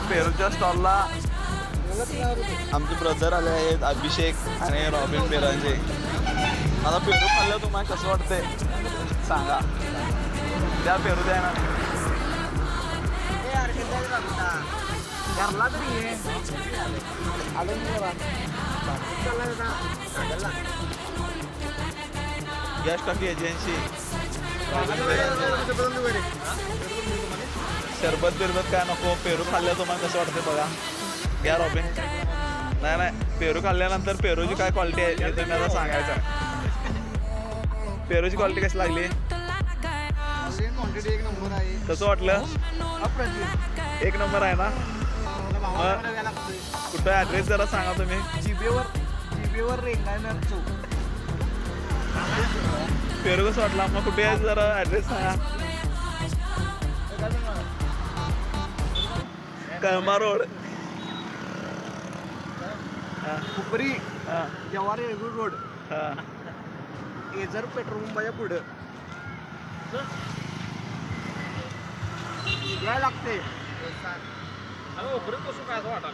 पेरूच्या स्टॉलला आमचे ब्रदर आले आहेत, अभिषेक आणि रॉबिन बेरांजे. आता पेरू खाल्लं तुम्हाला कसं वाटतंय सांगा. त्या पेरू द्या ना. गॅस टाकी एजन्सी. सरबत बिरबत काय नको, पेरू खाल्लं तुम्हाला कसं वाटतं बघा. घ्या रॉबिन. नाही पेरू खाल्ल्यानंतर पेरूची काय क्वालिटी आहे हे तुम्ही आता सांगायचं. पेरूची क्वालिटी कशी लागली, कसं वाटलं. एक नंबर आहे ना. कुठं ॲड्रेस जरा सांगा तुम्ही. जिबेवर रेंगाळणार चौक. पेरू कसं वाटला मग, कुठे आहे जरा ॲड्रेस सांगा. कळमा रोड, हुपरी, जवाहर नेहरू रोड, हां. एझर पेट्रोल पंपाच्या पुढं काय लागते. कसं काय वाटायला